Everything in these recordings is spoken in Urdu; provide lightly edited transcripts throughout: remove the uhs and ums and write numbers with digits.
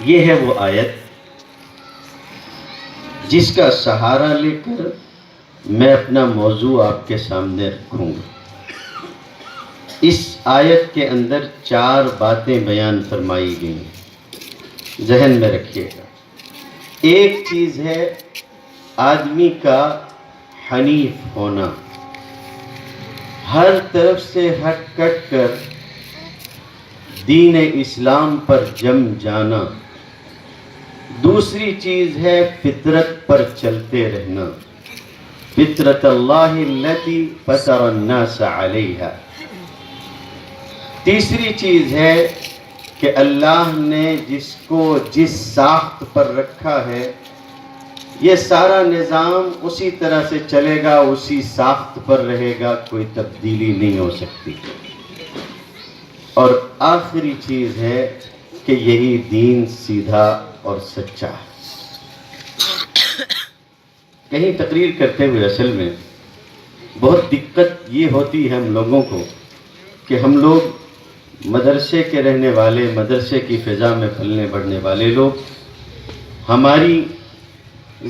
یہ ہے وہ آیت جس کا سہارا لے کر میں اپنا موضوع آپ کے سامنے رکھوں گا۔ اس آیت کے اندر 4 باتیں بیان فرمائی گئی ہیں، ذہن میں رکھیے گا۔ ایک چیز ہے آدمی کا حنیف ہونا، ہر طرف سے ہٹ کٹ کر دین اسلام پر جم جانا۔ دوسری چیز ہے فطرت پر چلتے رہنا، فطرت اللہ التی فطر الناس علیہا۔ تیسری چیز ہے کہ اللہ نے جس کو جس ساخت پر رکھا ہے یہ سارا نظام اسی طرح سے چلے گا، اسی ساخت پر رہے گا، کوئی تبدیلی نہیں ہو سکتی۔ اور آخری چیز ہے کہ یہی دین سیدھا اور سچا ہے۔ کہیں تقریر کرتے ہوئے اصل میں بہت دقت یہ ہوتی ہے ہم لوگوں کو کہ ہم لوگ مدرسے کے رہنے والے، مدرسے کی فضا میں پلنے بڑھنے والے لوگ، ہماری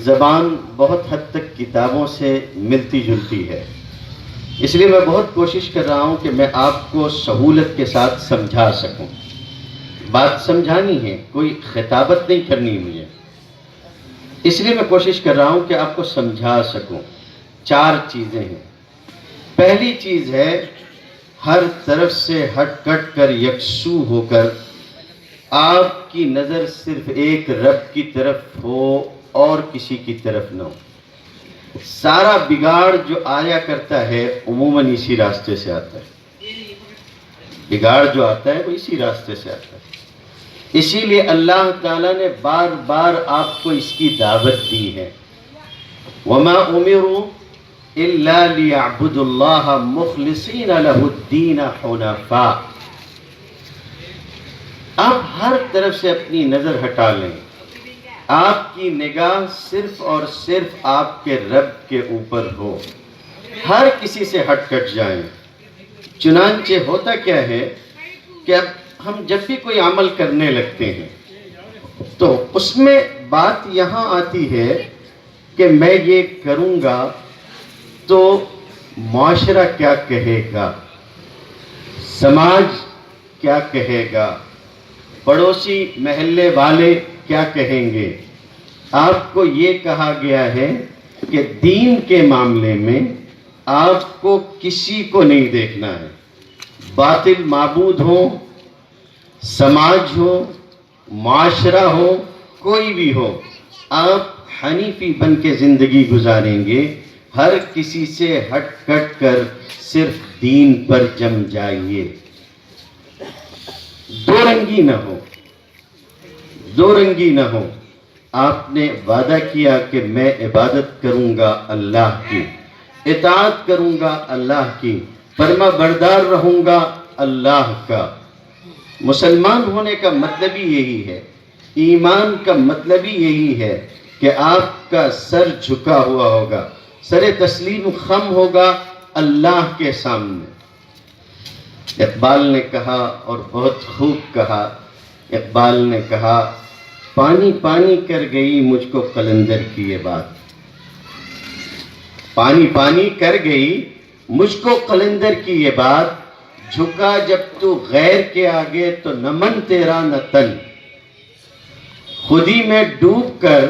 زبان بہت حد تک کتابوں سے ملتی جلتی ہے۔ اس لیے میں بہت کوشش کر رہا ہوں کہ میں آپ کو سہولت کے ساتھ سمجھا سکوں۔ بات سمجھانی ہے، کوئی خطابت نہیں کرنی مجھے، اس لیے میں کوشش کر رہا ہوں کہ آپ کو سمجھا سکوں۔ 4 چیزیں ہیں۔ پہلی چیز ہے ہر طرف سے ہٹ کٹ کر یکسو ہو کر آپ کی نظر صرف ایک رب کی طرف ہو اور کسی کی طرف نہ ہو۔ سارا بگاڑ جو آیا کرتا ہے عموماً اسی راستے سے آتا ہے، بگاڑ جو آتا ہے وہ اسی راستے سے آتا ہے۔ اسی لیے اللہ تعالیٰ نے بار بار آپ کو اس کی دعوت دی ہے۔ وَمَا أُمِرُوا إِلَّا لِيَعْبُدُوا اللَّهَ مُخْلِصِينَ لَهُ الدِّينَ حُنَفَاءَ۔ آپ ہر طرف سے اپنی نظر ہٹا لیں، آپ کی نگاہ صرف اور صرف آپ کے رب کے اوپر ہو، ہر کسی سے ہٹ کٹ جائیں۔ چنانچہ ہوتا کیا ہے کہ اب ہم جب بھی کوئی عمل کرنے لگتے ہیں تو اس میں بات یہاں آتی ہے کہ میں یہ کروں گا تو معاشرہ کیا کہے گا، سماج کیا کہے گا، پڑوسی محلے والے کیا کہیں گے۔ آپ کو یہ کہا گیا ہے کہ دین کے معاملے میں آپ کو کسی کو نہیں دیکھنا ہے، باطل معبود ہو، سماج ہو، معاشرہ ہو، کوئی بھی ہو، آپ حنیفی بن کے زندگی گزاریں گے، ہر کسی سے ہٹ کٹ کر صرف دین پر جم جائیے، دو رنگی نہ ہو، دو رنگی نہ ہو۔ آپ نے وعدہ کیا کہ میں عبادت کروں گا اللہ کی، اطاعت کروں گا اللہ کی، فرما بردار رہوں گا اللہ کا۔ مسلمان ہونے کا مطلب ہی یہی ہے، ایمان کا مطلب ہی یہی ہے کہ آپ کا سر جھکا ہوا ہوگا، سر تسلیم خم ہوگا اللہ کے سامنے۔ اقبال نے کہا اور بہت خوب کہا، اقبال نے کہا پانی پانی کر گئی مجھ کو قلندر کی یہ بات، پانی پانی کر گئی مجھ کو قلندر کی یہ بات، جھکا جب تو غیر کے آگے تو نہ من تیرا نہ تن، خودی میں ڈوب کر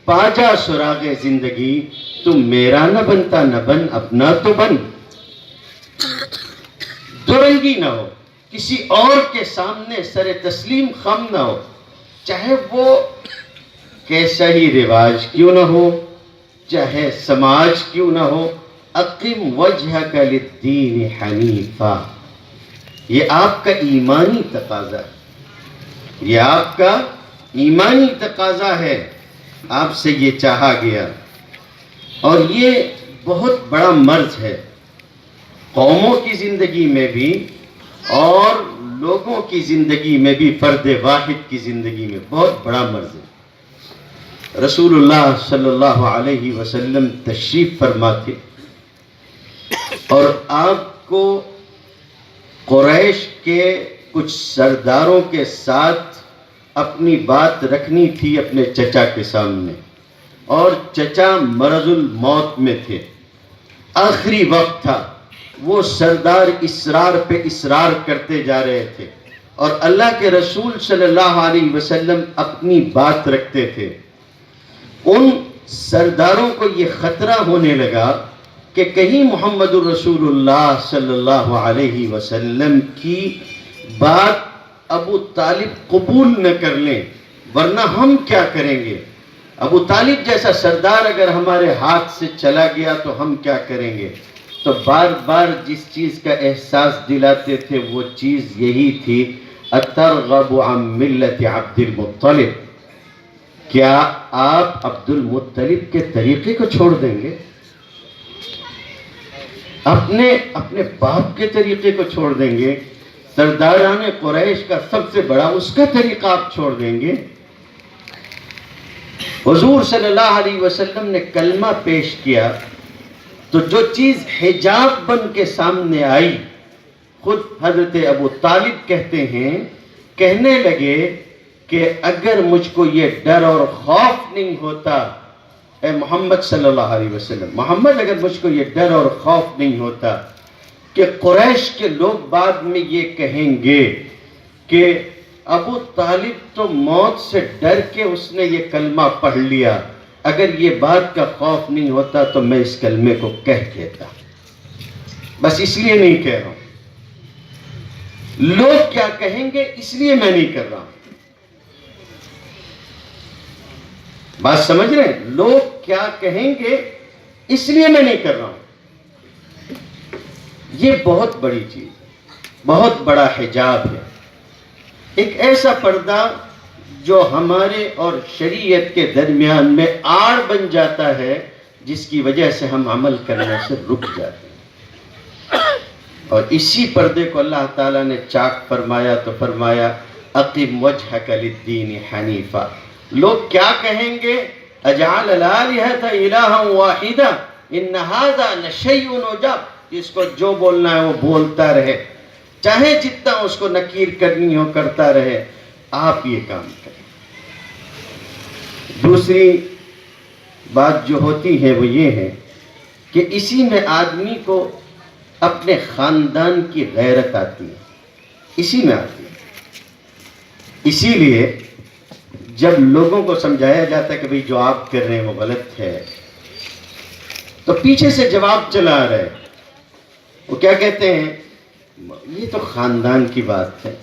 پا جا سراغ زندگی، تم میرا نہ بنتا نہ بن اپنا تو بن۔ دو رنگی نہ ہو، کسی اور کے سامنے سر تسلیم خم نہ ہو، چاہے وہ کیسا ہی رواج کیوں نہ ہو، چاہے سماج کیوں نہ ہو۔ اقم وجہک للدین حنیفا، یہ آپ کا ایمانی تقاضا ہے، یہ آپ کا ایمانی تقاضا ہے، آپ سے یہ چاہا گیا۔ اور یہ بہت بڑا مرض ہے، قوموں کی زندگی میں بھی اور لوگوں کی زندگی میں بھی، فرد واحد کی زندگی میں بہت بڑا مرض ہے۔ رسول اللہ صلی اللہ علیہ وسلم تشریف فرما تھے اور آپ کو قریش کے کچھ سرداروں کے ساتھ اپنی بات رکھنی تھی اپنے چچا کے سامنے، اور چچا مرض الموت میں تھے، آخری وقت تھا، وہ سردار اصرار پہ اصرار کرتے جا رہے تھے، اور اللہ کے رسول صلی اللہ علیہ وسلم اپنی بات رکھتے تھے۔ ان سرداروں کو یہ خطرہ ہونے لگا کہ کہیں محمد الرسول اللہ صلی اللہ علیہ وسلم کی بات ابو طالب قبول نہ کر لیں، ورنہ ہم کیا کریں گے؟ ابو طالب جیسا سردار اگر ہمارے ہاتھ سے چلا گیا تو ہم کیا کریں گے؟ تو بار بار جس چیز کا احساس دلاتے تھے وہ چیز یہی تھی، اترغب عن ملت عبد المطلب، کیا آپ عبد المطلب کے طریقے کو چھوڑ دیں گے؟ اپنے باپ کے طریقے کو چھوڑ دیں گے؟ سرداران قریش کا سب سے بڑا اس کا طریقہ آپ چھوڑ دیں گے؟ حضور صلی اللہ علیہ وسلم نے کلمہ پیش کیا تو جو چیز حجاب بن کے سامنے آئی، خود حضرت ابو طالب کہتے ہیں، کہنے لگے کہ اگر مجھ کو یہ ڈر اور خوف نہیں ہوتا، اے محمد صلی اللہ علیہ وسلم، محمد اگر مجھ کو یہ ڈر اور خوف نہیں ہوتا کہ قریش کے لوگ بعد میں یہ کہیں گے کہ ابو طالب تو موت سے ڈر کے اس نے یہ کلمہ پڑھ لیا، اگر یہ بات کا خوف نہیں ہوتا تو میں اس کلمے کو کہہ دیتا، بس اس لیے نہیں کہہ رہا ہوں، لوگ کیا کہیں گے اس لیے میں نہیں کر رہا ہوں۔ بات سمجھ رہے ہیں؟ لوگ کیا کہیں گے اس لیے میں نہیں کر رہا ہوں۔ یہ بہت بڑی چیز ہے، بہت بڑا حجاب ہے، ایک ایسا پردہ جو ہمارے اور شریعت کے درمیان میں آڑ بن جاتا ہے، جس کی وجہ سے ہم عمل کرنے سے رک جاتے ہیں۔ اور اسی پردے کو اللہ تعالیٰ نے چاک فرمایا تو فرمایا اقم وجہک للدین حنیفا۔ لوگ کیا کہیں گے؟ اجعل الالہۃ الہا واحدا ان ھذا لشیء عجاب، اس کو جو بولنا ہے وہ بولتا رہے، چاہے جتنا اس کو نکیر کرنی ہو کرتا رہے، آپ یہ کام کریں۔ دوسری بات جو ہوتی ہے وہ یہ ہے کہ اسی میں آدمی کو اپنے خاندان کی غیرت آتی ہے، اسی میں آتی ہے۔ اسی لیے جب لوگوں کو سمجھایا جاتا ہے کہ بھئی جو آپ کر رہے ہیں وہ غلط ہے، تو پیچھے سے جواب چلا آ رہا ہے، وہ کیا کہتے ہیں؟ یہ تو خاندان کی بات ہے،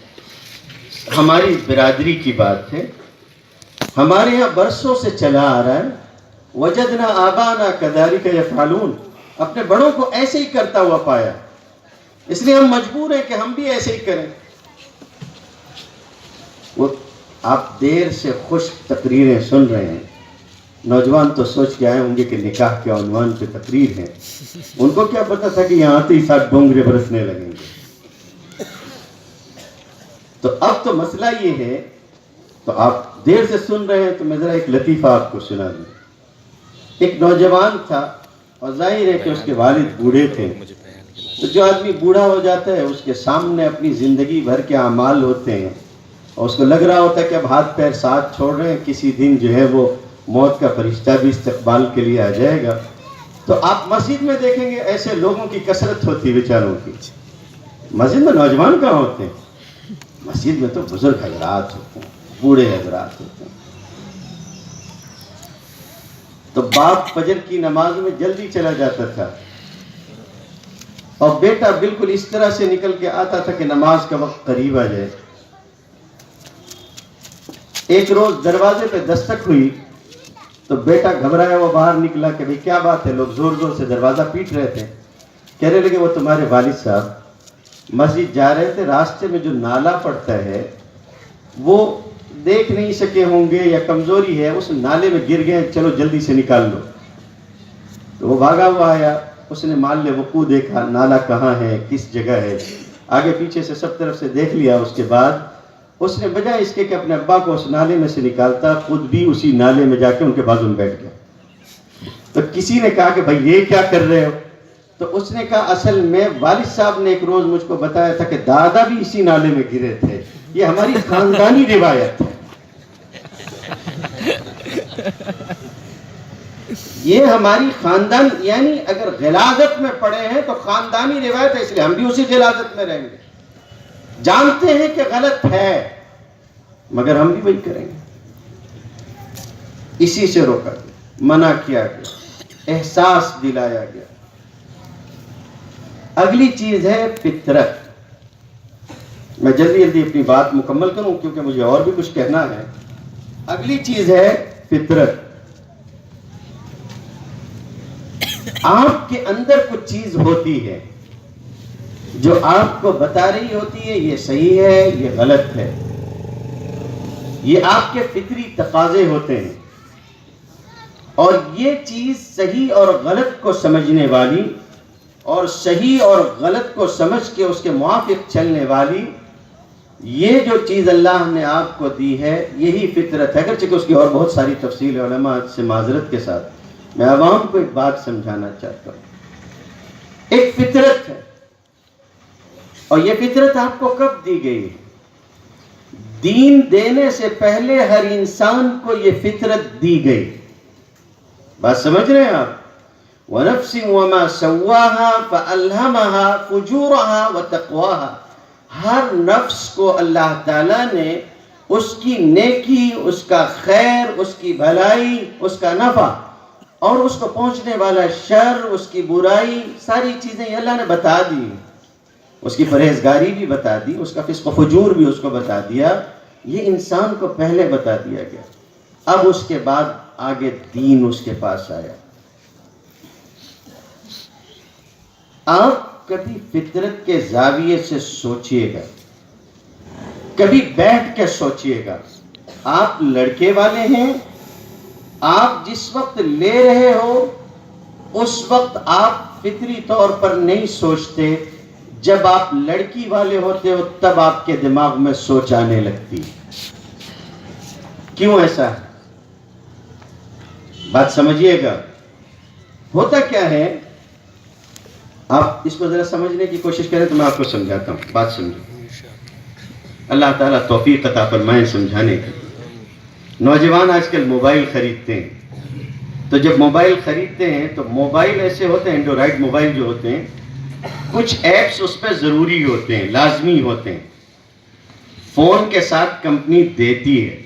ہماری برادری کی بات ہے، ہمارے یہاں برسوں سے چلا آ رہا ہے، وجدنا آبانا کذالک یفعلون، اپنے بڑوں کو ایسے ہی کرتا ہوا پایا، اس لیے ہم مجبور ہیں کہ ہم بھی ایسے ہی کریں۔ وہ آپ دیر سے خشک تقریریں سن رہے ہیں، نوجوان تو سوچ کے آئے ہوں گے کہ نکاح کے عنوان پہ تقریر ہے، ان کو کیا پتا تھا کہ یہاں آتے ہی ساتھ ڈونگرے برسنے لگیں گے۔ تو اب تو مسئلہ یہ ہے، تو آپ دیر سے سن رہے ہیں تو میں ذرا ایک لطیفہ آپ کو سنا دوں۔ ایک نوجوان تھا اور ظاہر ہے کہ اس کے والد بوڑھے تھے، تو جو آدمی بوڑھا ہو جاتا ہے اس کے سامنے اپنی زندگی بھر کے اعمال ہوتے ہیں، اور اس کو لگ رہا ہوتا ہے کہ اب ہاتھ پیر ساتھ چھوڑ رہے ہیں، کسی دن جو ہے وہ موت کا فرشتہ بھی استقبال کے لیے آ جائے گا۔ تو آپ مسجد میں دیکھیں گے ایسے لوگوں کی کثرت ہوتی بیچاروں کی۔ مسجد میں نوجوان کہاں ہوتے ہیں؟ مسجد میں تو بزرگ حضرات ہوتے ہیں، بوڑھے حضرات ہوتے ہیں۔ تو باپ فجر کی نماز میں جلدی چلا جاتا تھا، اور بیٹا بالکل اس طرح سے نکل کے آتا تھا کہ نماز کا وقت قریب آ جائے۔ ایک روز دروازے پہ دستک ہوئی تو بیٹا گھبرایا وہ باہر نکلا کہ بھئی کیا بات ہے؟ لوگ زور زور سے دروازہ پیٹ رہے تھے، کہنے لگے وہ تمہارے والد صاحب مسجد جا رہے تھے، راستے میں جو نالا پڑتا ہے وہ دیکھ نہیں سکے ہوں گے یا کمزوری ہے، اس نالے میں گر گئے، چلو جلدی سے نکال لو۔ تو وہ بھاگا ہوا آیا، اس نے محل وقوع دیکھا، نالا کہاں ہے، کس جگہ ہے، آگے پیچھے سے سب طرف سے دیکھ لیا۔ اس کے بعد اس نے بجائے اس کے کہ اپنے ابا کو اس نالے میں سے نکالتا، خود بھی اسی نالے میں جا کے ان کے بازو میں بیٹھ گیا۔ تو کسی نے کہا کہ بھائی یہ کیا کر رہے ہو؟ تو اس نے کہا اصل میں والد صاحب نے ایک روز مجھ کو بتایا تھا کہ دادا بھی اسی نالے میں گرے تھے، یہ ہماری خاندانی روایت ہے۔ یہ ہماری خاندان، یعنی اگر غلاظت میں پڑے ہیں تو خاندانی روایت ہے، اس لیے ہم بھی اسی غلاظت میں رہیں گے. جانتے ہیں کہ غلط ہے مگر ہم بھی وہی کریں گے. اسی سے روکا گیا، منع کیا گیا، احساس دلایا گیا. اگلی چیز ہے فطرت. میں جلدی جلدی اپنی بات مکمل کروں کیونکہ مجھے اور بھی کچھ کہنا ہے. اگلی چیز ہے فطرت. آپ کے اندر کچھ چیز ہوتی ہے جو آپ کو بتا رہی ہوتی ہے یہ صحیح ہے یہ غلط ہے. یہ آپ کے فطری تقاضے ہوتے ہیں، اور یہ چیز صحیح اور غلط کو سمجھنے والی اور صحیح اور غلط کو سمجھ کے اس کے موافق چلنے والی، یہ جو چیز اللہ نے آپ کو دی ہے یہی فطرت ہے. اگرچہ کہ اس کی اور بہت ساری تفصیل علماء سے معذرت کے ساتھ میں عوام کو ایک بات سمجھانا چاہتا ہوں. ایک فطرت ہے، اور یہ فطرت آپ کو کب دی گئی ہے؟ دین دینے سے پہلے ہر انسان کو یہ فطرت دی گئی. بات سمجھ رہے ہیں آپ؟ وَنَفْسٍ وَمَا سَوَّاهَا فَأَلْهَمَهَا فُجُورَهَا وَتَقْوَاهَا. ہر نفس کو اللہ تعالیٰ نے اس کی نیکی، اس کا خیر، اس کی بھلائی، اس کا نفع اور اس کو پہنچنے والا شر، اس کی برائی، ساری چیزیں اللہ نے بتا دی. اس کی پرہیزگاری بھی بتا دی، اس کا فسق و فجور بھی اس کو بتا دیا. یہ انسان کو پہلے بتا دیا گیا. اب اس کے بعد آگے دین اس کے پاس آیا. آپ کبھی فطرت کے زاویے سے سوچئے گا، کبھی بیٹھ کے سوچئے گا. آپ لڑکے والے ہیں، آپ جس وقت لے رہے ہو اس وقت آپ فطری طور پر نہیں سوچتے. جب آپ لڑکی والے ہوتے ہو تب آپ کے دماغ میں سوچ آنے لگتی. کیوں ایسا؟ بات سمجھیے گا. ہوتا کیا ہے، آپ اس کو ذرا سمجھنے کی کوشش کریں تو میں آپ کو سمجھاتا ہوں. بات سمجھو. اللہ تعالیٰ توفیق عطا فرمائے سمجھانے کی. نوجوان آج کل موبائل خریدتے ہیں، تو جب موبائل خریدتے ہیں تو موبائل ایسے ہوتے ہیں، اینڈرائڈ موبائل جو ہوتے ہیں، کچھ ایپس اس پہ ضروری ہوتے ہیں، لازمی ہوتے ہیں. فون کے ساتھ کمپنی دیتی ہے،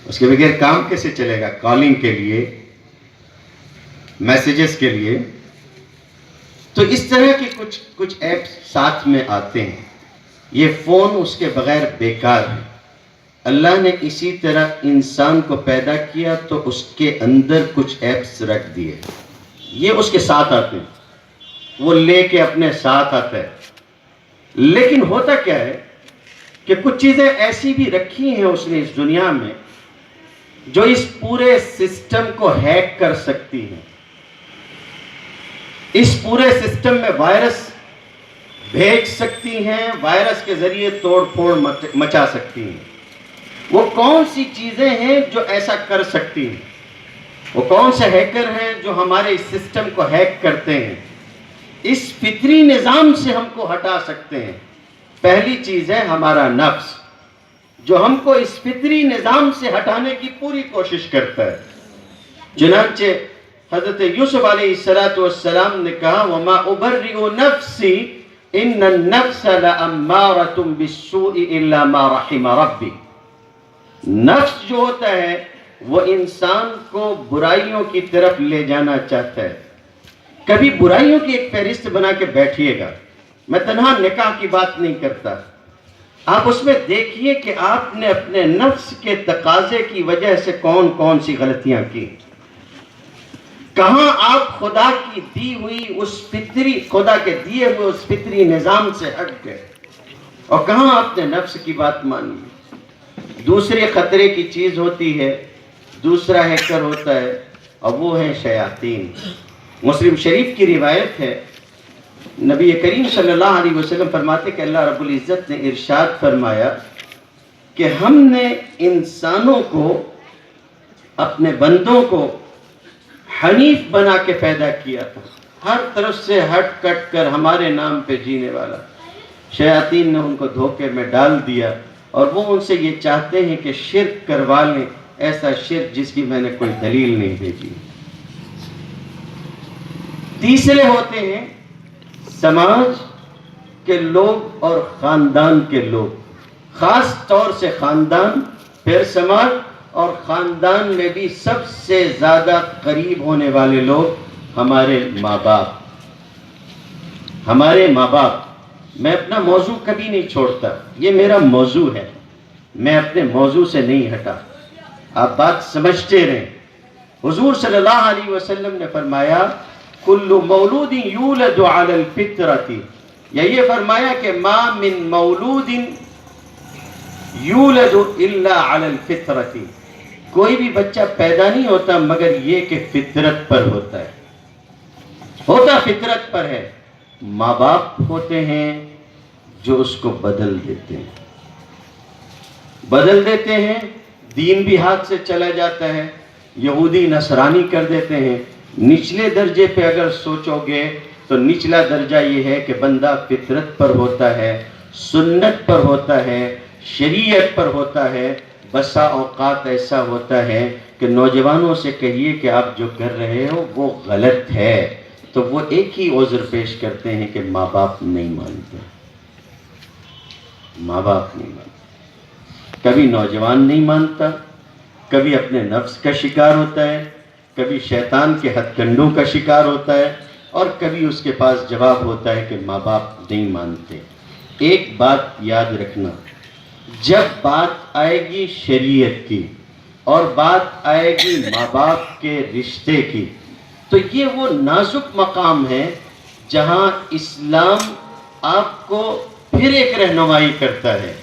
اس کے بغیر کام کیسے چلے گا؟ کالنگ کے لیے، میسیجز کے لیے. تو اس طرح کے کچھ ایپس ساتھ میں آتے ہیں. یہ فون اس کے بغیر بیکار ہے. اللہ نے اسی طرح انسان کو پیدا کیا تو اس کے اندر کچھ ایپس رکھ دیے. یہ اس کے ساتھ آتے ہیں، وہ لے کے اپنے ساتھ آتا ہے. لیکن ہوتا کیا ہے کہ کچھ چیزیں ایسی بھی رکھی ہیں اس نے اس دنیا میں جو اس پورے سسٹم کو ہیک کر سکتی ہیں. اس پورے سسٹم میں وائرس بھیج سکتی ہیں، وائرس کے ذریعے توڑ پھوڑ مچا سکتی ہیں. وہ کون سی چیزیں ہیں جو ایسا کر سکتی ہیں؟ وہ کون سے ہیکر ہیں جو ہمارے اس سسٹم کو ہیک کرتے ہیں، اس فطری نظام سے ہم کو ہٹا سکتے ہیں؟ پہلی چیز ہے ہمارا نفس، جو ہم کو اس فطری نظام سے ہٹانے کی پوری کوشش کرتا ہے. چنانچہ حضرت یوسف علیہ السلام نے کہا وَمَا أُبَرِّئُ نَفْسِي إِنَّ النَّفْسَ لَأَمَّارَةٌ بِالسُّوءِ إِلَّا مَا رَحِمَ رَبِّي. نفس جو ہوتا ہے وہ انسان کو برائیوں کی طرف لے جانا چاہتا ہے. کبھی برائیوں کی ایک فہرست بنا کے بیٹھیے گا. میں تنہا نکاح کی بات نہیں کرتا، آپ اس میں دیکھیے کہ آپ نے اپنے نفس کے تقاضے کی وجہ سے کون کون سی غلطیاں کی. کہاں آپ خدا کی دی ہوئی اس فطری، خدا کے دیے ہوئے اس فطری نظام سے ہٹ گئے، اور کہاں آپ نے نفس کی بات مانی. دوسرے خطرے کی چیز ہوتی ہے، دوسرا ہیکر ہوتا ہے، اور وہ ہے شیاطین. مسلم شریف کی روایت ہے، نبی کریم صلی اللہ علیہ وسلم فرماتے کہ اللہ رب العزت نے ارشاد فرمایا کہ ہم نے انسانوں کو، اپنے بندوں کو حنیف بنا کے پیدا کیا تھا، ہر طرف سے ہٹ کٹ کر ہمارے نام پہ جینے والا. شیاطین نے ان کو دھوکے میں ڈال دیا، اور وہ ان سے یہ چاہتے ہیں کہ شرک کروا لیں، ایسا شرک جس کی میں نے کوئی دلیل نہیں بھیجی. تیسرے ہوتے ہیں سماج کے لوگ اور خاندان کے لوگ، خاص طور سے خاندان، پھر سماج، اور خاندان میں بھی سب سے زیادہ قریب ہونے والے لوگ ہمارے ماں باپ. ہمارے ماں باپ. میں اپنا موضوع کبھی نہیں چھوڑتا، یہ میرا موضوع ہے، میں اپنے موضوع سے نہیں ہٹا. آپ بات سمجھتے رہیں. حضور صلی اللہ علیہ وسلم نے فرمایا کل مولود یولد علی الفطرۃ، یا یہ فرمایا کہ ما من مولود یولد الا علی الفطرۃ، کوئی بھی بچہ پیدا نہیں ہوتا مگر یہ کہ فطرت پر ہوتا ہے، ہوتا فطرت پر ہے. ماں باپ ہوتے ہیں جو اس کو بدل دیتے ہیں، بدل دیتے ہیں. دین بھی ہاتھ سے چلا جاتا ہے، یہودی نصرانی کر دیتے ہیں. نچلے درجے پہ اگر سوچو گے تو نچلا درجہ یہ ہے کہ بندہ فطرت پر ہوتا ہے، سنت پر ہوتا ہے، شریعت پر ہوتا ہے. بسا اوقات ایسا ہوتا ہے کہ نوجوانوں سے کہیے کہ آپ جو کر رہے ہو وہ غلط ہے تو وہ ایک ہی عذر پیش کرتے ہیں کہ ماں باپ نہیں مانتے، ماں باپ نہیں مانتے. کبھی نوجوان نہیں مانتا، کبھی اپنے نفس کا شکار ہوتا ہے، کبھی شیطان کے ہتھ کنڈوں کا شکار ہوتا ہے، اور کبھی اس کے پاس جواب ہوتا ہے کہ ماں باپ نہیں مانتے. ایک بات یاد رکھنا، جب بات آئے گی شریعت کی اور بات آئے گی ماں باپ کے رشتے کی، تو یہ وہ نازک مقام ہے جہاں اسلام آپ کو پھر ایک رہنمائی کرتا ہے،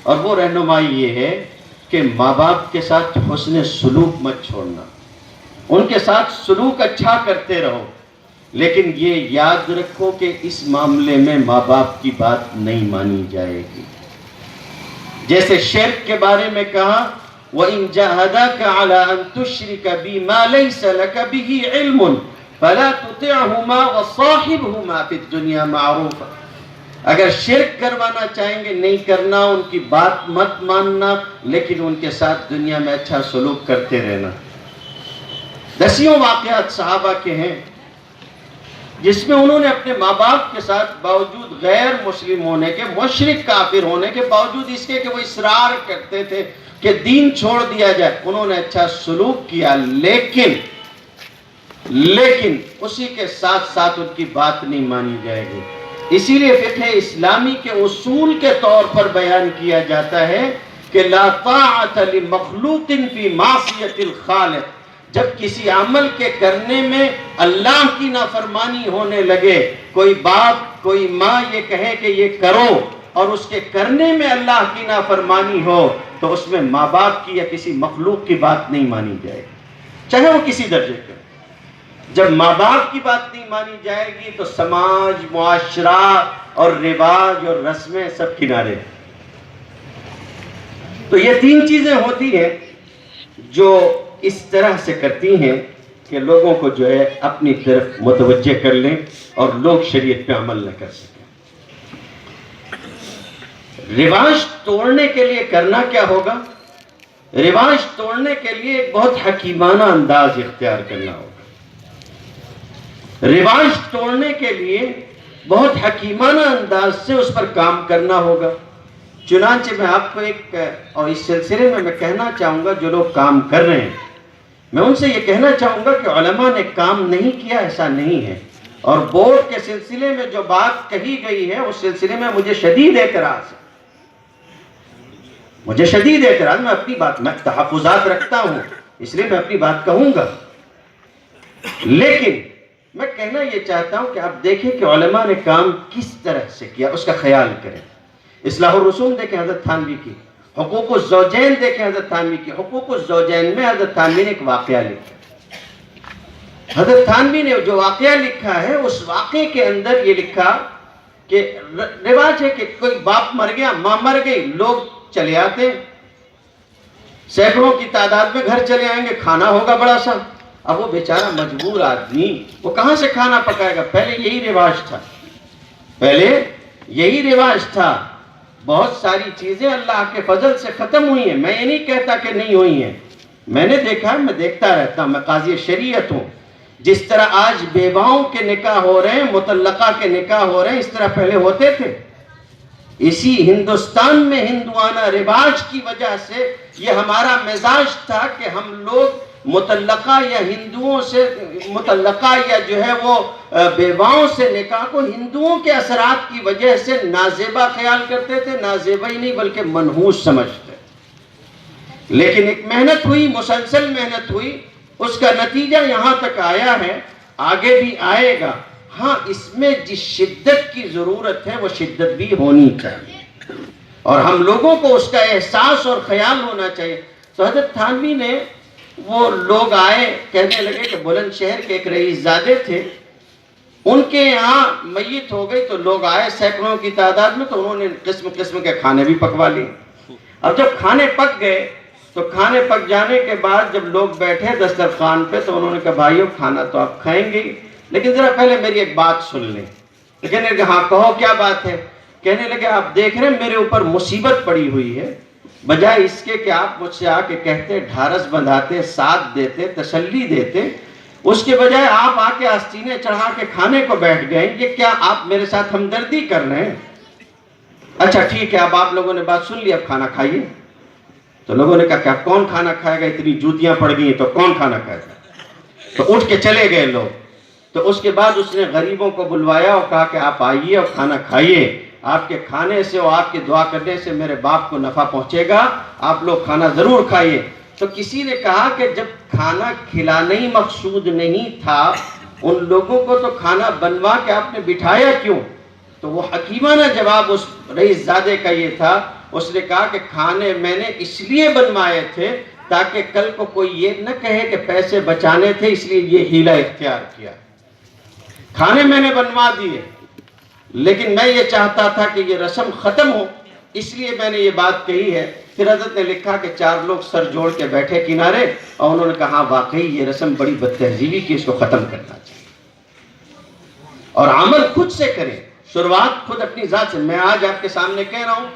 اور وہ رہنمائی یہ ہے کہ ماں باپ کے ساتھ حسن سلوک مت چھوڑنا، ان کے ساتھ سلوک اچھا کرتے رہو، لیکن یہ یاد رکھو کہ اس معاملے میں ماں باپ کی بات نہیں مانی جائے گی. جیسے شرک کے بارے میں کہا وَإِن جَاهَدَاكَ عَلَىٰ أَن تُشْرِكَ بِي مَا لَيْسَ لَكَ بِهِ عِلْمٌ فَلَا تُطِعْهُمَا وَصَاحِبْهُمَا فِي الدُّنْيَا مَعْرُوفًا. اگر شرک کروانا چاہیں گے نہیں کرنا، ان کی بات مت ماننا، لیکن ان کے ساتھ دنیا میں اچھا سلوک کرتے رہنا. دسیوں واقعات صحابہ کے ہیں جس میں انہوں نے اپنے ماں باپ کے ساتھ باوجود غیر مسلم ہونے کے، مشرک کافر ہونے کے باوجود اس کے کہ وہ اصرار کرتے تھے کہ دین چھوڑ دیا جائے، انہوں نے اچھا سلوک کیا، لیکن اسی کے ساتھ ساتھ ان کی بات نہیں مانی جائے گی. اسی لیے فقہ اسلامی کے اصول کے طور پر بیان کیا جاتا ہے کہ لا طاعت لمخلوق فی معصیت الخالق. جب کسی عمل کے کرنے میں اللہ کی نافرمانی ہونے لگے، کوئی باپ کوئی ماں یہ کہے کہ یہ کرو اور اس کے کرنے میں اللہ کی نافرمانی ہو، تو اس میں ماں باپ کی یا کسی مخلوق کی بات نہیں مانی جائے گی، چاہے وہ کسی درجے کا. جب ماں باپ کی بات نہیں مانی جائے گی تو سماج، معاشرہ اور رواج اور رسمیں سب کنارے. تو یہ تین چیزیں ہوتی ہیں جو اس طرح سے کرتی ہیں کہ لوگوں کو جو ہے اپنی طرف متوجہ کر لیں اور لوگ شریعت پہ عمل نہ کر سکیں. رواج توڑنے کے لیے کرنا کیا ہوگا؟ رواج توڑنے کے لیے ایک بہت حکیمانہ انداز اختیار کرنا ہوگا. رواج توڑنے کے لیے بہت حکیمانہ انداز سے اس پر کام کرنا ہوگا. چنانچہ میں آپ کو ایک، اور اس سلسلے میں کہنا چاہوں گا جو لوگ کام کر رہے ہیں، میں ان سے یہ کہنا چاہوں گا کہ علماء نے کام نہیں کیا، ایسا نہیں ہے. اور بورڈ کے سلسلے میں جو بات کہی گئی ہے اس سلسلے میں مجھے شدید اعتراض ہے، مجھے شدید اعتراض. میں اپنی بات، میں تحفظات رکھتا ہوں اس لیے میں اپنی بات کہوں گا، لیکن میں کہنا یہ چاہتا ہوں کہ آپ دیکھیں کہ علماء نے کام کس طرح سے کیا، اس کا خیال کریں. اصلاح الرسوم دیکھیں حضرت تھانوی کی، حقوق الزوجین دیکھیں حضرت تھانوی کی. حقوق الزوجین میں حضرت تھانوی نے ایک واقعہ لکھا. حضرت تھانوی نے جو واقعہ لکھا ہے اس واقعے کے اندر یہ لکھا کہ رواج ہے کہ کوئی باپ مر گیا، ماں مر گئی، لوگ چلے آتے، سینکڑوں کی تعداد میں گھر چلے آئیں گے، کھانا ہوگا بڑا سا. اب وہ بیچارہ مجبور آدمی وہ کہاں سے کھانا پکائے گا؟ پہلے یہی رواج تھا، پہلے یہی رواج تھا. بہت ساری چیزیں اللہ کے فضل سے ختم ہوئی ہیں، میں یہ نہیں کہتا کہ نہیں ہوئی ہیں، میں نے دیکھا ہے، میں دیکھتا رہتا ہوں، میں قاضی شریعت ہوں. جس طرح آج بیواؤں کے نکاح ہو رہے ہیں، مطلقہ کے نکاح ہو رہے ہیں، اس طرح پہلے ہوتے تھے؟ اسی ہندوستان میں ہندوانہ رواج کی وجہ سے یہ ہمارا مزاج تھا کہ ہم لوگ مطلقہ یا ہندوؤں سے مطلقہ یا جو ہے وہ بیواؤں سے نکاح کو ہندوؤں کے اثرات کی وجہ سے نازیبا خیال کرتے تھے، نازیبا ہی نہیں بلکہ منحوس سمجھتے۔ لیکن ایک محنت ہوئی، مسلسل محنت ہوئی، اس کا نتیجہ یہاں تک آیا ہے، آگے بھی آئے گا۔ ہاں، اس میں جس شدت کی ضرورت ہے وہ شدت بھی ہونی چاہیے، اور ہم لوگوں کو اس کا احساس اور خیال ہونا چاہیے۔ تو حضرت تھانوی نے، وہ لوگ آئے، کہنے لگے کہ بلند شہر کے ایک رئیس زادے تھے، ان کے یہاں میت ہو گئی، تو لوگ آئے سینکڑوں کی تعداد میں، تو انہوں نے قسم قسم کے کھانے بھی پکوا لیے۔ اب جب کھانے پک گئے تو کھانے پک جانے کے بعد جب لوگ بیٹھے دسترخوان پہ، تو انہوں نے کہا بھائیو کھانا تو آپ کھائیں گے، لیکن ذرا پہلے میری ایک بات سن لیں۔ کہنے لگے ہاں کہو کیا بات ہے؟ کہنے لگے آپ دیکھ رہے ہیں میرے اوپر مصیبت پڑی ہوئی ہے، بجائے اس کے کہ آپ مجھ سے آ کے کہتے، ڈھارس بندھاتے، ساتھ دیتے، تسلی دیتے، اس کے بجائے آپ آ کے آستینے چڑھا کے کھانے کو بیٹھ گئے، یہ کیا آپ میرے ساتھ ہمدردی کر رہے ہیں؟ اچھا ٹھیک ہے، اب آپ لوگوں نے بات سن لی، اب کھانا کھائیے۔ تو لوگوں نے کہا کہ اب کون کھانا کھائے گا، اتنی جوتیاں پڑ گئی تو کون کھانا کھائے گا؟ تو اٹھ کے چلے گئے لوگ۔ تو اس کے بعد اس نے غریبوں کو بلوایا اور کہا کہ آپ آئیے اور کھانا کھائیے، آپ کے کھانے سے اور آپ کے دعا کرنے سے میرے باپ کو نفع پہنچے گا، آپ لوگ کھانا ضرور کھائیے۔ تو کسی نے کہا کہ جب کھانا کھلانا ہی مقصود نہیں تھا، ان لوگوں کو تو کھانا بنوا کے آپ نے بٹھایا کیوں؟ تو وہ حکیمانہ جواب اس رئیس زادے کا یہ تھا، اس نے کہا کہ کھانے میں نے اس لیے بنوائے تھے تاکہ کل کو کوئی یہ نہ کہے کہ پیسے بچانے تھے اس لیے یہ حیلہ اختیار کیا۔ کھانے میں نے بنوا دیے، لیکن میں یہ چاہتا تھا کہ یہ رسم ختم ہو، اس لیے میں نے یہ بات کہی ہے۔ پھر حضرت نے لکھا کہ 4 لوگ سر جوڑ کے بیٹھے کنارے، اور انہوں نے کہا ہاں واقعی یہ رسم بڑی بد تہذیبی کی، اس کو ختم کرنا چاہیے، اور عمل خود سے کریں، شروعات خود اپنی ذات سے۔ میں آج آپ کے سامنے کہہ رہا ہوں،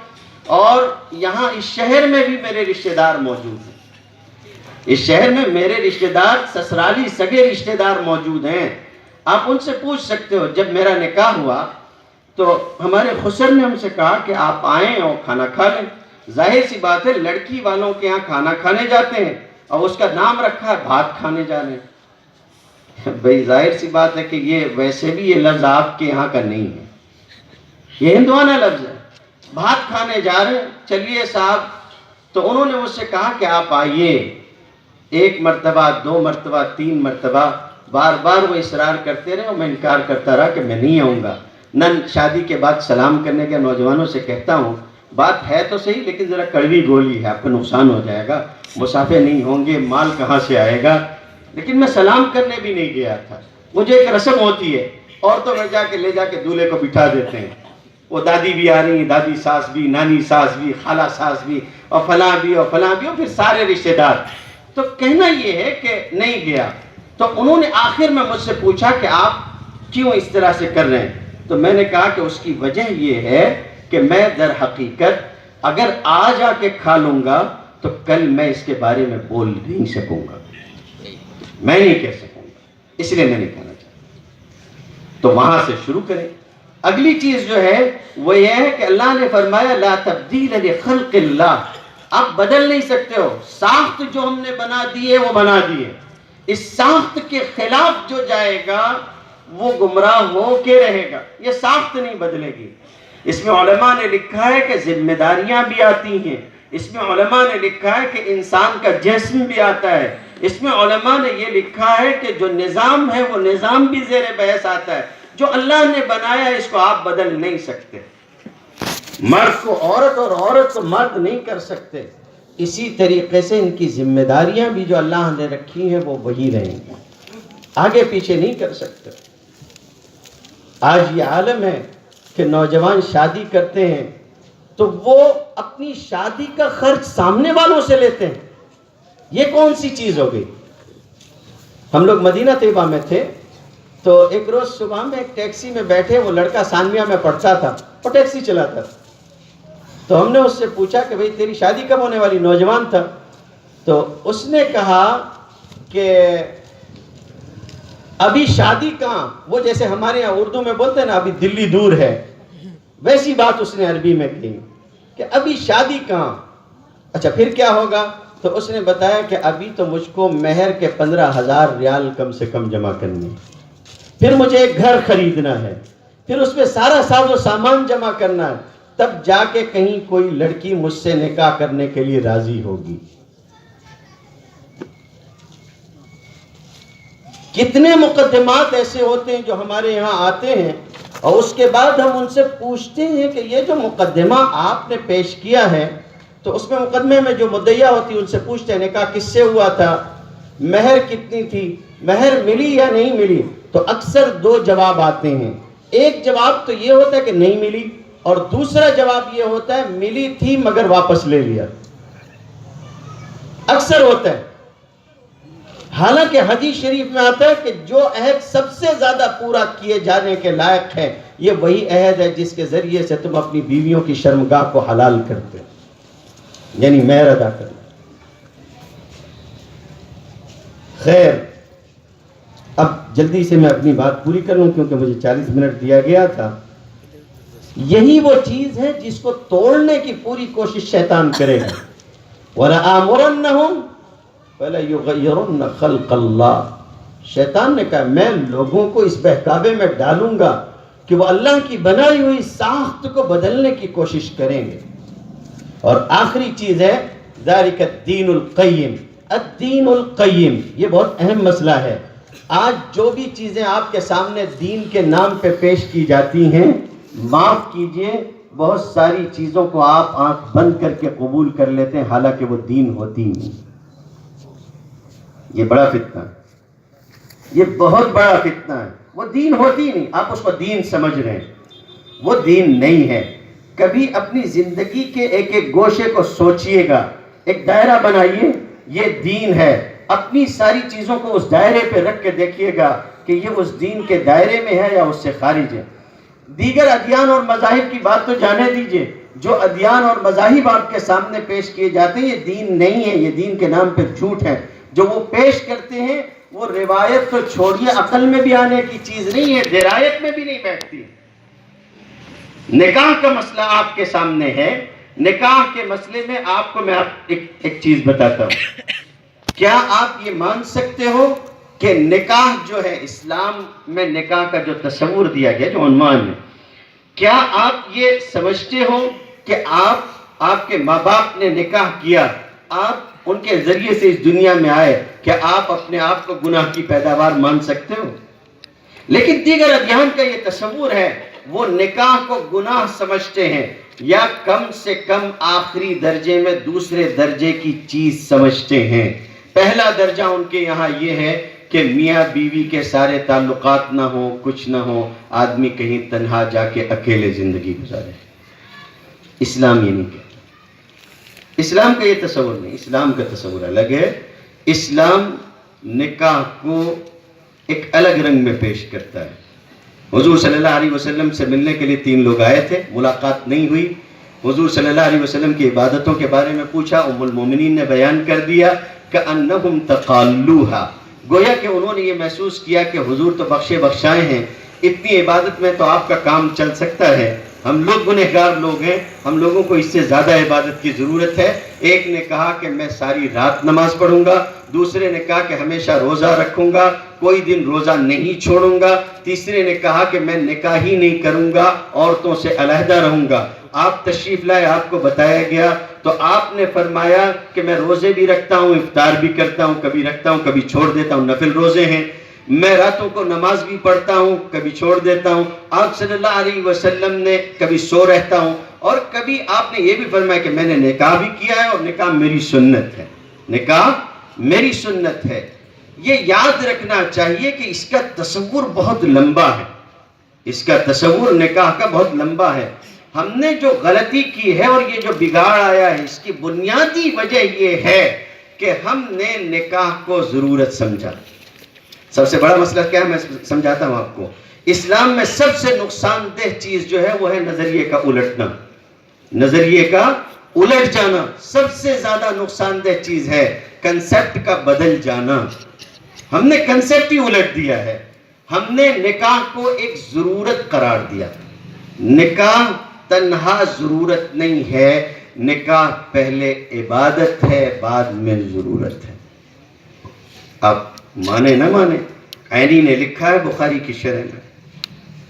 اور یہاں اس شہر میں بھی میرے رشتہ دار موجود ہیں، اس شہر میں میرے رشتہ دار سسرالی سگے رشتہ دار موجود ہیں، آپ ان سے پوچھ سکتے ہو۔ جب میرا نکاح ہوا تو ہمارے خسر نے ہم سے کہا کہ آپ آئیں اور کھانا کھا لیں۔ ظاہر سی بات ہے، لڑکی والوں کے یہاں کھانا کھانے جاتے ہیں اور اس کا نام رکھا ہے بھات کھانے جا رہے ہیں۔ بھئی ظاہر سی بات ہے کہ یہ ویسے بھی یہ لفظ آپ کے یہاں کا نہیں ہے، یہ ہندوانہ لفظ ہے، بھات کھانے جا رہے ہیں، چلیے صاحب۔ تو انہوں نے مجھ سے کہا کہ آپ آئیے، 1 مرتبہ 2 مرتبہ 3 مرتبہ، بار بار وہ اصرار کرتے رہے اور میں انکار کرتا رہا کہ میں نہیں آؤں گا۔ نہ شادی کے بعد سلام کرنے کے نوجوانوں سے کہتا ہوں بات ہے تو صحیح، لیکن ذرا کڑوی گولی ہے، آپ کا نقصان ہو جائے گا، مسافے نہیں ہوں گے، مال کہاں سے آئے گا۔ لیکن میں سلام کرنے بھی نہیں گیا تھا۔ مجھے ایک رسم ہوتی ہے، عورتوں میں جا کے لے جا کے دولہے کو بٹھا دیتے ہیں، وہ دادی بھی آ رہی ہیں، دادی ساس بھی، نانی ساس بھی، خالہ ساس بھی، اور فلاں بھی اور فلاں بھی، اور پھر سارے رشتہ دار۔ تو کہنا یہ ہے کہ نہیں گیا۔ تو انہوں نے آخر میں مجھ سے پوچھا کہ آپ کیوں اس طرح سے کر رہے ہیں؟ تو میں نے کہا کہ اس کی وجہ یہ ہے کہ میں در حقیقت اگر آج آ کے کھا لوں گا تو کل میں اس کے بارے میں بول نہیں سکوں گا، میں نہیں کہہ سکوں گا، اس لیے میں نہیں کہنا چاہتا۔ تو وہاں سے شروع کریں۔ اگلی چیز جو ہے وہ یہ ہے کہ اللہ نے فرمایا لا تبدیل لخلق اللہ، آپ بدل نہیں سکتے ہو، ساخت جو ہم نے بنا دی ہے وہ بنا دی ہے، اس ساخت کے خلاف جو جائے گا وہ گمراہ ہو کے رہے گا، یہ ساخت نہیں بدلے گی۔ اس میں علماء نے لکھا ہے کہ ذمہ داریاں بھی آتی ہیں، اس میں علماء نے لکھا ہے کہ انسان کا جسم بھی آتا ہے، اس میں علماء نے یہ لکھا ہے کہ جو نظام ہے وہ نظام بھی زیر بحث آتا ہے۔ جو اللہ نے بنایا ہے اس کو آپ بدل نہیں سکتے، مرد کو عورت اور عورت کو مرد نہیں کر سکتے۔ اسی طریقے سے ان کی ذمہ داریاں بھی جو اللہ نے رکھی ہیں وہ وہی رہیں گی، آگے پیچھے نہیں کر سکتے۔ آج یہ عالم ہے کہ نوجوان شادی کرتے ہیں تو وہ اپنی شادی کا خرچ سامنے والوں سے لیتے ہیں، یہ کون سی چیز ہو گئی؟ ہم لوگ مدینہ طیبہ میں تھے تو ایک روز صبح میں ایک ٹیکسی میں بیٹھے، وہ لڑکا ثانویہ میں پڑھتا تھا، وہ ٹیکسی چلاتا تھا۔ تو ہم نے اس سے پوچھا کہ بھئی تیری شادی کب ہونے والی؟ نوجوان تھا۔ تو اس نے کہا کہ ابھی شادی کہاں، وہ جیسے ہمارے یہاں اردو میں بولتے ہیں نا ابھی دلی دور ہے، ویسی بات اس نے عربی میں کہی کہ ابھی شادی کہاں. اچھا پھر کیا ہوگا؟ تو اس نے بتایا کہ ابھی تو مجھ کو مہر کے 15,000 ریال کم سے کم جمع کرنے، پھر مجھے ایک گھر خریدنا ہے، پھر اس میں سارا ساز و سامان جمع کرنا ہے، تب جا کے کہیں کوئی لڑکی مجھ سے نکاح کرنے کے لیے راضی ہوگی. کتنے مقدمات ایسے ہوتے ہیں جو ہمارے یہاں آتے ہیں اور اس کے بعد ہم ان سے پوچھتے ہیں کہ یہ جو مقدمہ آپ نے پیش کیا ہے، تو اس میں مقدمے میں جو مدعیہ ہوتی ان سے پوچھتے ہیں نکاح کس سے ہوا تھا، مہر کتنی تھی، مہر ملی یا نہیں ملی، تو اکثر 2 جواب آتے ہیں. ایک جواب تو یہ ہوتا ہے کہ نہیں ملی، اور دوسرا جواب یہ ہوتا ہے ملی تھی مگر واپس لے لیا. اکثر ہوتا ہے. حالانکہ حدیث شریف میں آتا ہے کہ جو عہد سب سے زیادہ پورا کیے جانے کے لائق ہے یہ وہی عہد ہے جس کے ذریعے سے تم اپنی بیویوں کی شرمگاہ کو حلال کرتے ہو، یعنی مہر ادا کرنا. خیر، اب جلدی سے میں اپنی بات پوری کر لوں کیونکہ مجھے 40 منٹ دیا گیا تھا. یہی وہ چیز ہے جس کو توڑنے کی پوری کوشش شیطان کرے گا. وَلَآمُرَنَّهُمْ فَلَيُغَيِّرُنَّ خَلْقَ اللَّهِ. شیطان نے کہا میں لوگوں کو اس بہکاوے میں ڈالوں گا کہ وہ اللہ کی بنائی ہوئی ساخت کو بدلنے کی کوشش کریں گے. اور آخری چیز ہے ذَلِكَ الدِّينُ الْقَيِّمُ. الدین القیم، یہ بہت اہم مسئلہ ہے. آج جو بھی چیزیں آپ کے سامنے دین کے نام پہ پیش کی جاتی ہیں، معاف کیجئے بہت ساری چیزوں کو آپ آنکھ بند کر کے قبول کر لیتے ہیں حالانکہ وہ دین ہوتی نہیں. یہ بڑا فتنہ ہے، یہ بہت بڑا فتنہ ہے. وہ دین ہوتی نہیں، آپ اس کو دین سمجھ رہے ہیں، وہ دین نہیں ہے. کبھی اپنی زندگی کے ایک ایک گوشے کو سوچئے گا، ایک دائرہ بنائیے، یہ دین ہے. اپنی ساری چیزوں کو اس دائرے پہ رکھ کے دیکھیے گا کہ یہ اس دین کے دائرے میں ہے یا اس سے خارج ہے. دیگر ادیان اور مذاہب کی بات تو جانے دیجئے. جو ادیان اور مذاہب آپ کے سامنے پیش کیے جاتے ہیں یہ دین نہیں ہے، یہ دین کے نام پہ جھوٹ ہے. جو وہ پیش کرتے ہیں وہ روایت تو چھوڑیے، عقل میں بھی آنے کی چیز نہیں ہے، درایت میں بھی نہیں بیٹھتی. نکاح کا مسئلہ آپ کے سامنے ہے. نکاح کے مسئلے میں آپ کو میں ایک چیز بتاتا ہوں. کیا آپ یہ مان سکتے ہو کہ نکاح جو ہے اسلام میں نکاح کا جو تصور دیا گیا جو عنوان ہے، کیا آپ یہ سمجھتے ہو کہ آپ کے ماں باپ نے نکاح کیا، آپ ان کے ذریعے سے اس دنیا میں آئے، کیا آپ اپنے آپ کو گناہ کی پیداوار مان سکتے ہو؟ لیکن دیگر ادیان کا یہ تصور ہے، وہ نکاح کو گناہ سمجھتے ہیں یا کم سے کم آخری درجے میں دوسرے درجے کی چیز سمجھتے ہیں. پہلا درجہ ان کے یہاں یہ ہے کہ میاں بیوی کے سارے تعلقات نہ ہوں، کچھ نہ ہو، آدمی کہیں تنہا جا کے اکیلے زندگی گزارے. اسلام یہ نہیں کہتا. اسلام کا یہ تصور نہیں، اسلام کا تصور الگ ہے. اسلام نکاح کو ایک الگ رنگ میں پیش کرتا ہے. حضور صلی اللہ علیہ وسلم سے ملنے کے لیے 3 لوگ آئے تھے، ملاقات نہیں ہوئی. حضور صلی اللہ علیہ وسلم کی عبادتوں کے بارے میں پوچھا، ام المومنین نے بیان کر دیا کأنہم تقالوہا، گویا کہ انہوں نے یہ محسوس کیا کہ حضور تو بخشے بخشائے ہیں، اتنی عبادت میں تو آپ کا کام چل سکتا ہے، ہم لوگ گنہگار لوگ ہیں، ہم لوگوں کو اس سے زیادہ عبادت کی ضرورت ہے. ایک نے کہا کہ میں ساری رات نماز پڑھوں گا، دوسرے نے کہا کہ ہمیشہ روزہ رکھوں گا، کوئی دن روزہ نہیں چھوڑوں گا، تیسرے نے کہا کہ میں نکاح ہی نہیں کروں گا، عورتوں سے علیحدہ رہوں گا. آپ تشریف لائے، آپ کو بتایا گیا تو آپ نے فرمایا کہ میں روزے بھی رکھتا ہوں، افطار بھی کرتا ہوں، کبھی رکھتا ہوں کبھی چھوڑ دیتا ہوں، نفل روزے ہیں. میں راتوں کو نماز بھی پڑھتا ہوں، کبھی چھوڑ دیتا ہوں. آپ صلی اللہ علیہ وسلم نے کبھی سو رہتا ہوں، اور کبھی آپ نے یہ بھی فرمایا کہ میں نے نکاح بھی کیا ہے اور نکاح میری سنت ہے، نکاح میری سنت ہے. یہ یاد رکھنا چاہیے کہ اس کا تصور بہت لمبا ہے، اس کا تصور نکاح کا بہت لمبا ہے. ہم نے جو غلطی کی ہے اور یہ جو بگاڑ آیا ہے اس کی بنیادی وجہ یہ ہے کہ ہم نے نکاح کو ضرورت سمجھا. سب سے بڑا مسئلہ کیا ہے میں سمجھاتا ہوں آپ کو. اسلام میں سب سے نقصان دہ چیز جو ہے وہ ہے نظریے کا الٹنا، نظریے کا الٹ جانا. سب سے زیادہ نقصان دہ چیز ہے کنسیپٹ کا بدل جانا. ہم نے کنسیپٹ ہی الٹ دیا ہے. ہم نے نکاح کو ایک ضرورت قرار دیا. نکاح تنہا ضرورت نہیں ہے، نکاح پہلے عبادت ہے، بعد میں ضرورت ہے. آپ مانے نہ مانے، عینی نے لکھا ہے بخاری کی شرح میں،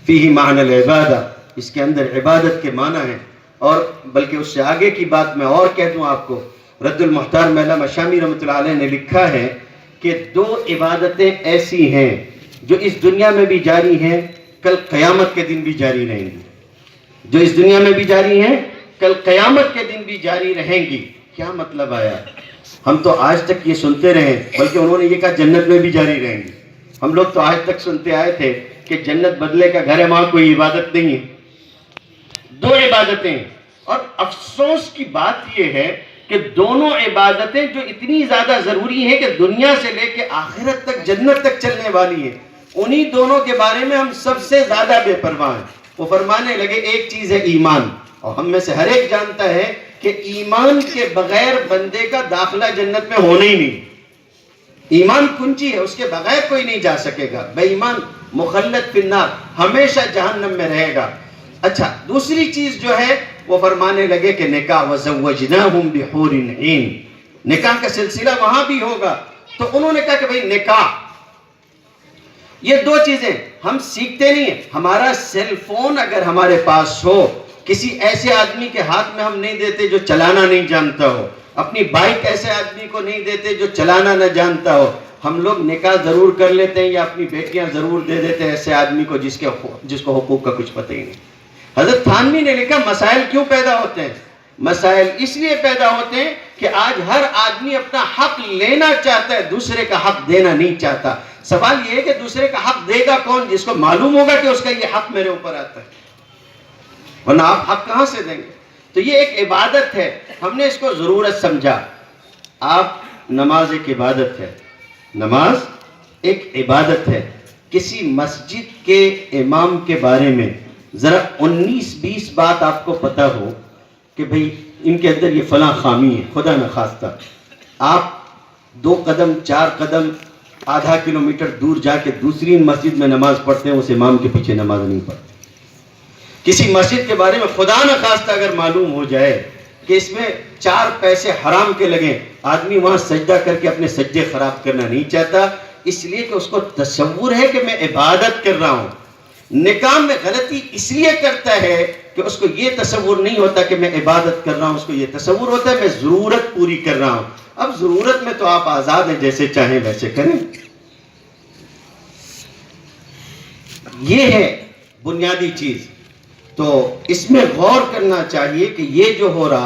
فیہ معنی العبادہ، اس کے اندر عبادت کے معنی ہیں. اور بلکہ اس سے آگے کی بات میں اور کہہ دوں آپ کو، رد المختار میں علامہ شامی رحمۃ اللہ علیہ نے لکھا ہے کہ 2 عبادتیں ایسی ہیں جو اس دنیا میں بھی جاری ہیں، کل قیامت کے دن بھی جاری رہیں گی. جو اس دنیا میں بھی جاری ہیں، کل قیامت کے دن بھی جاری رہیں گی. کیا مطلب آیا؟ ہم تو آج تک یہ سنتے رہے، بلکہ انہوں نے یہ کہا جنت میں بھی جاری رہیں گی. ہم لوگ تو آج تک سنتے آئے تھے کہ جنت بدلے کا گھر ہے، وہاں کوئی عبادت نہیں ہے. 2 عبادتیں، اور افسوس کی بات یہ ہے کہ دونوں عبادتیں جو اتنی زیادہ ضروری ہیں کہ دنیا سے لے کے آخرت تک، جنت تک چلنے والی ہیں، انہی دونوں کے بارے میں ہم سب سے زیادہ بے پرواہ ہیں. وہ فرمانے لگے ایک چیز ہے ایمان، اور ہم میں سے ہر ایک جانتا ہے کہ ایمان کے بغیر بندے کا داخلہ جنت میں ہونا ہی نہیں. ایمان کنجی ہے، اس کے بغیر کوئی نہیں جا سکے گا. بے ایمان مخلد فی النار، ہمیشہ جہنم میں رہے گا. اچھا، دوسری چیز جو ہے وہ فرمانے لگے کہ نکاح وزوجناہم بحور عین، نکاح کا سلسلہ وہاں بھی ہوگا. تو انہوں نے کہا کہ بھئی نکاح، یہ 2 چیزیں ہم سیکھتے نہیں ہیں. ہمارا سیل فون اگر ہمارے پاس ہو، کسی ایسے آدمی کے ہاتھ میں ہم نہیں دیتے جو چلانا نہیں جانتا ہو. اپنی بائک ایسے آدمی کو نہیں دیتے جو چلانا نہ جانتا ہو. ہم لوگ نکاح ضرور کر لیتے ہیں یا اپنی بیٹیاں ضرور دے دیتے ہیں ایسے آدمی کو جس کو حقوق کا کچھ پتہ ہی نہیں. حضرت تھانوی نے لکھا مسائل کیوں پیدا ہوتے ہیں؟ مسائل اس لیے پیدا ہوتے ہیں کہ آج ہر آدمی اپنا حق لینا چاہتا ہے، دوسرے کا حق دینا نہیں چاہتا. سوال یہ ہے کہ دوسرے کا حق دے گا کون؟ جس کو معلوم ہوگا کہ اس کا یہ حق میرے اوپر آتا ہے، ورنہ آپ حق کہاں سے دیں گے؟ تو یہ ایک عبادت ہے، ہم نے اس کو ضرورت سمجھا. آپ، نماز ایک عبادت ہے، نماز ایک عبادت ہے. کسی مسجد کے امام کے بارے میں ذرا 19-20 بات آپ کو پتہ ہو کہ بھئی ان کے اندر یہ فلاں خامی ہے، خدا نخواستہ آپ 2 قدم 4 قدم آدھا کلومیٹر دور جا کے دوسری مسجد میں نماز پڑھتے ہیں، اس امام کے پیچھے نماز نہیں پڑھتے. کسی مسجد کے بارے میں خدا نخواستہ اگر معلوم ہو جائے کہ اس میں 4 پیسے حرام کے لگیں، آدمی وہاں سجدہ کر کے اپنے سجدے خراب کرنا نہیں چاہتا، اس لیے کہ اس کو تصور ہے کہ میں عبادت کر رہا ہوں. نکاح میں غلطی اس لیے کرتا ہے کہ اس کو یہ تصور نہیں ہوتا کہ میں عبادت کر رہا ہوں، اس کو یہ تصور ہوتا ہے میں ضرورت پوری کر رہا ہوں. اب ضرورت میں تو آپ آزاد ہیں، جیسے چاہیں ویسے کریں. یہ ہے بنیادی چیز. تو اس میں غور کرنا چاہیے کہ یہ جو ہو رہا